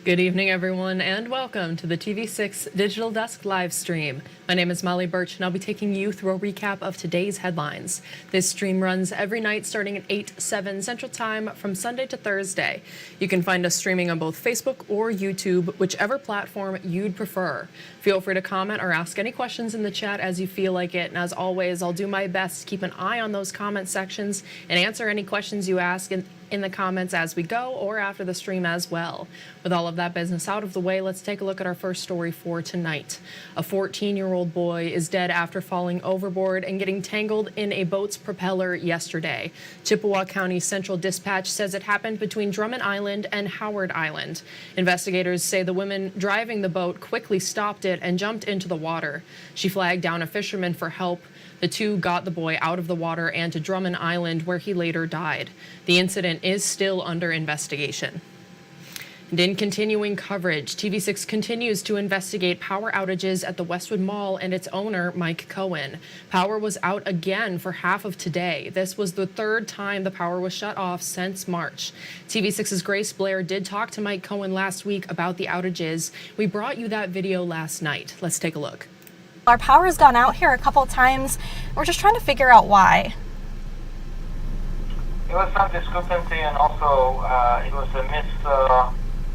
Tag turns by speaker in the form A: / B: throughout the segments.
A: Good evening, everyone, and welcome to the TV6 Digital Desk live stream. My name is Molly Birch, and I'll be taking you through a recap of today's headlines. This stream runs every night starting at 8/7 Central Time from Sunday to Thursday. You can find us streaming on both Facebook or YouTube, whichever platform you'd prefer. Feel free to comment or ask any questions in the chat as you feel like it. And as always, I'll do my best to keep an eye on those comment sections and answer any questions you ask in the comments as we go or after the stream as well. With all of that business out of the way, let's take a look at our first story for tonight. A 14-year-old boy is dead after falling overboard and getting tangled in a boat's propeller yesterday. Chippewa County Central Dispatch says it happened between Drummond Island and Howard Island. Investigators say the woman driving the boat quickly stopped it and jumped into the water. She flagged down a fisherman for help. The two got the boy out of the water and to Drummond Island, where he later died. The incident is still under investigation. And in continuing coverage, TV6 continues to investigate power outages at the Westwood Mall and its owner, Mike Kohan. Power was out again for half of today. This was the third time the power was shut off since March. TV6's Grace Blair did talk to Mike Kohan last week about the outages. We brought you that video last night. Let's take a look.
B: Our power has gone out here a couple of times. We're just trying to figure out why.
C: It was some discrepancy, and also it was a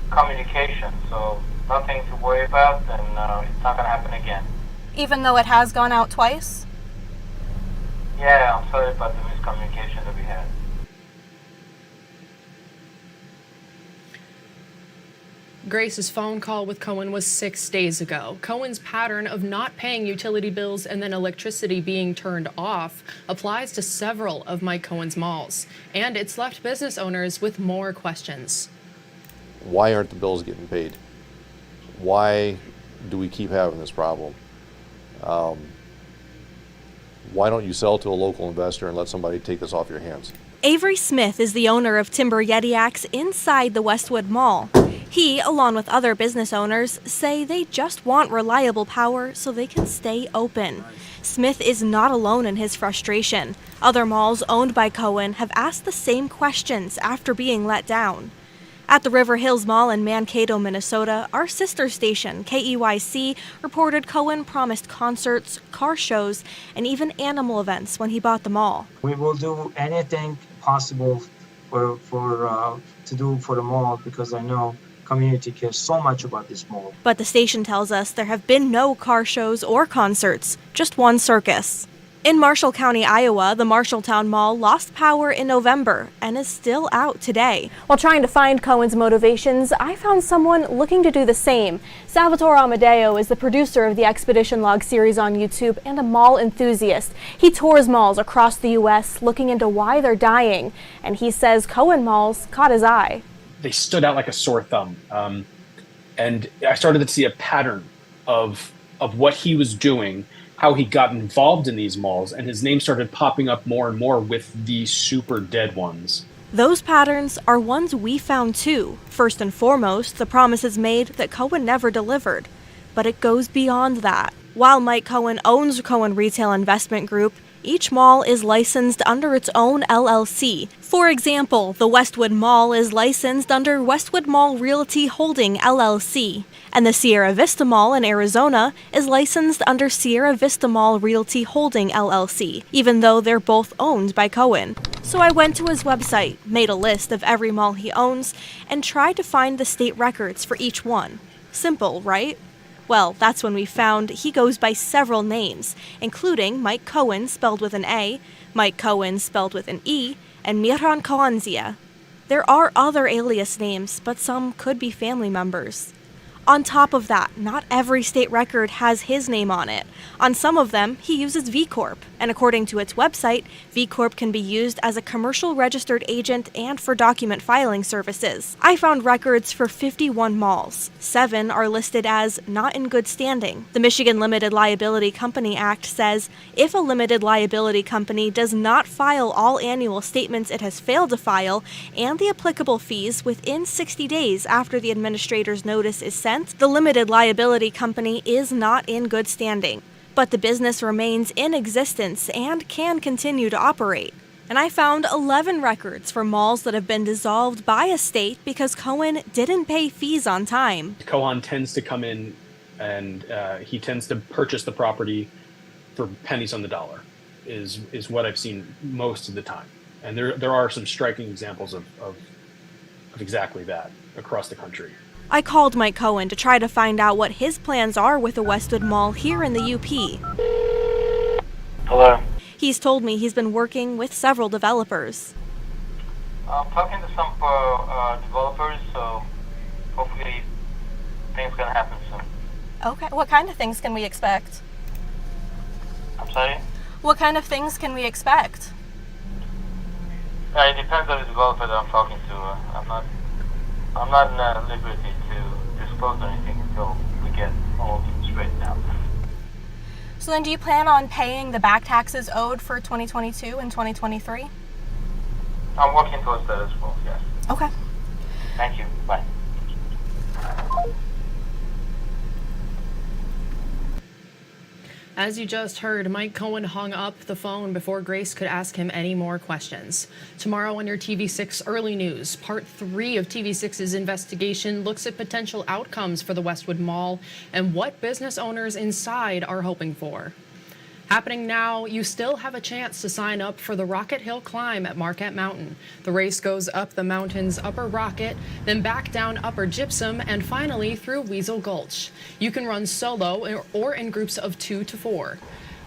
C: miscommunication, so nothing to worry about, and it's not going to happen again.
B: Even though it has gone out twice?
C: Yeah, I'm sorry about the miscommunication that we had.
A: Grace's phone call with Kohan was 6 days ago. Kohan's pattern of not paying utility bills and then electricity being turned off applies to several of Mike Kohan's malls, and it's left business owners with more questions.
D: Why aren't the bills getting paid? Why do we keep having this problem? Why don't you sell to a local investor and let somebody take this off your hands?
B: Avery Smith is the owner of Timber Yetiacs inside the Westwood Mall. He, along with other business owners, say they just want reliable power so they can stay open. Smith is not alone in his frustration. Other malls owned by Kohan have asked the same questions after being let down. At the River Hills Mall in Mankato, Minnesota, our sister station, KEYC, reported Kohan promised concerts, car shows, and even animal events when he bought the mall.
E: We will do anything possible to do for the mall, because I know community cares so much about this mall.
B: But the station tells us there have been no car shows or concerts, just one circus. In Marshall County, Iowa, the Marshalltown Mall lost power in November and is still out today. While trying to find Kohan's motivations, I found someone looking to do the same. Salvatore Amadeo is the producer of the Expedition Log series on YouTube and a mall enthusiast. He tours malls across the U.S. looking into why they're dying, and he says Kohan malls caught his eye.
F: They stood out like a sore thumb, and I started to see a pattern of what he was doing, how he got involved in these malls, and his name started popping up more and more with the super dead ones.
B: Those patterns are ones we found too. First and foremost, the promises made that Kohan never delivered. But it goes beyond that. While Mike Kohan owns Kohan Retail Investment Group, each mall is licensed under its own LLC. For example, the Westwood Mall is licensed under Westwood Mall Realty Holding LLC, and the Sierra Vista Mall in Arizona is licensed under Sierra Vista Mall Realty Holding LLC, even though they're both owned by Kohan. So I went to his website, made a list of every mall he owns, and tried to find the state records for each one. Simple, right? Well, that's when we found he goes by several names, including Mike Kohan spelled with an A, Mike Kohan spelled with an E, and Miran Kohanzia. There are other alias names, but some could be family members. On top of that, not every state record has his name on it. On some of them, he uses V Corp, and according to its website, V Corp can be used as a commercial registered agent and for document filing services. I found records for 51 malls. 7 are listed as not in good standing. The Michigan Limited Liability Company Act says if a limited liability company does not file all annual statements it has failed to file and the applicable fees within 60 days after the administrator's notice is sent, the limited liability company is not in good standing. But the business remains in existence and can continue to operate. And I found 11 records for malls that have been dissolved by a state because Kohan didn't pay fees on time.
F: Kohan tends to come in and he tends to purchase the property for pennies on the dollar, is what I've seen most of the time. And there are some striking examples of exactly that across the country.
B: I called Mike Kohan to try to find out what his plans are with the Westwood Mall here in the UP.
C: Hello.
B: He's told me he's been working with several developers.
C: I'm talking to some developers, so hopefully things gonna happen soon.
B: Okay, what kind of things can we expect?
C: I'm sorry?
B: What kind of things can we expect?
C: It depends on the developer that I'm talking to. I'm not in liberty to disclose anything until we get all straightened out.
B: So then do you plan on paying the back taxes owed for 2022 and 2023?
C: I'm working towards that as well, yes.
B: Okay.
C: Thank you. Bye.
A: As you just heard, Mike Kohan hung up the phone before Grace could ask him any more questions. Tomorrow on your TV6 Early News, Part 3 of TV6's investigation looks at potential outcomes for the Westwood Mall and what business owners inside are hoping for. Happening now, you still have a chance to sign up for the Rocket Hill Climb at Marquette Mountain. The race goes up the mountain's Upper Rocket, then back down Upper Gypsum, and finally through Weasel Gulch. You can run solo or in groups of 2 to 4.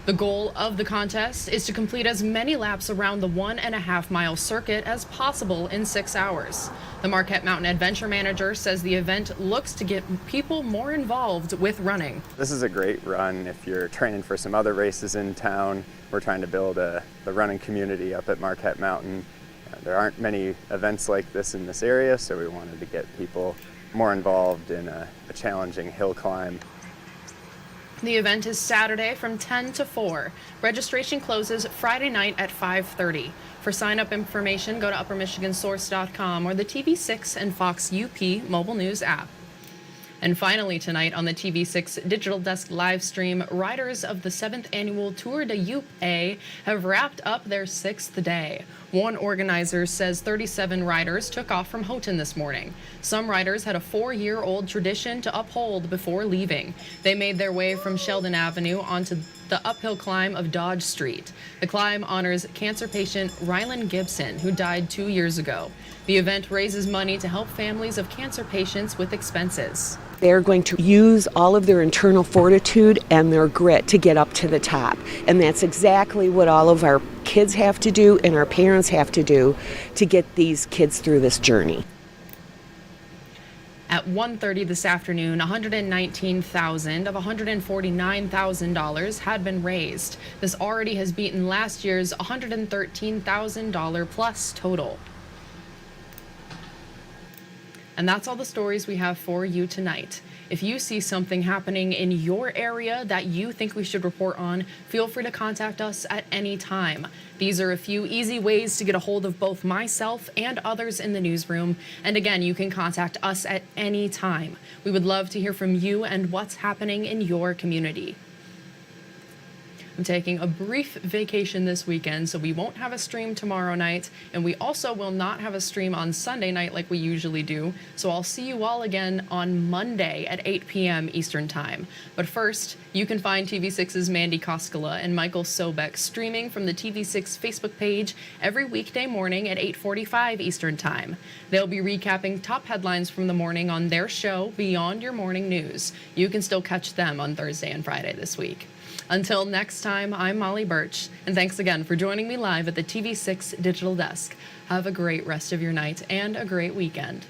A: The goal of the contest is to complete as many laps around the 1.5-mile circuit as possible in 6 hours. The Marquette Mountain Adventure Manager says the event looks to get people more involved with running.
G: This is a great run if you're training for some other races in town. We're trying to build the running community up at Marquette Mountain. There aren't many events like this in this area, so we wanted to get people more involved in a challenging hill climb.
A: The event is Saturday from 10 to 4. Registration closes Friday night at 5:30. For sign-up information, go to uppermichigansource.com or the TV6 and Fox UP mobile news app. And finally tonight on the TV6 Digital Desk live stream, riders of the 7th annual Tour de UP have wrapped up their 6th day. One organizer says 37 riders took off from Houghton this morning. Some riders had a 4-year-old tradition to uphold before leaving. They made their way from Sheldon Avenue onto the uphill climb of Dodge Street. The climb honors cancer patient Rylan Gibson, who died 2 years ago. The event raises money to help families of cancer patients with expenses.
H: They're going to use all of their internal fortitude and their grit to get up to the top. And that's exactly what all of our kids have to do and our parents have to do to get these kids through this journey.
A: At 1:30 this afternoon, $119,000 of $149,000 had been raised. This already has beaten last year's $113,000 plus total. And that's all the stories we have for you tonight. If you see something happening in your area that you think we should report on, feel free to contact us at any time. These are a few easy ways to get a hold of both myself and others in the newsroom. And again, you can contact us at any time. We would love to hear from you and what's happening in your community. I'm taking a brief vacation this weekend, so we won't have a stream tomorrow night, and we also will not have a stream on Sunday night like we usually do, so I'll see you all again on Monday at 8 p.m. Eastern Time. But first, you can find TV6's Mandy Koskela and Michael Sobek streaming from the TV6 Facebook page every weekday morning at 8:45 Eastern Time. They'll be recapping top headlines from the morning on their show, Beyond Your Morning News. You can still catch them on Thursday and Friday this week. Until next time, I'm Molly Birch, and thanks again for joining me live at the TV6 Digital Desk. Have a great rest of your night and a great weekend.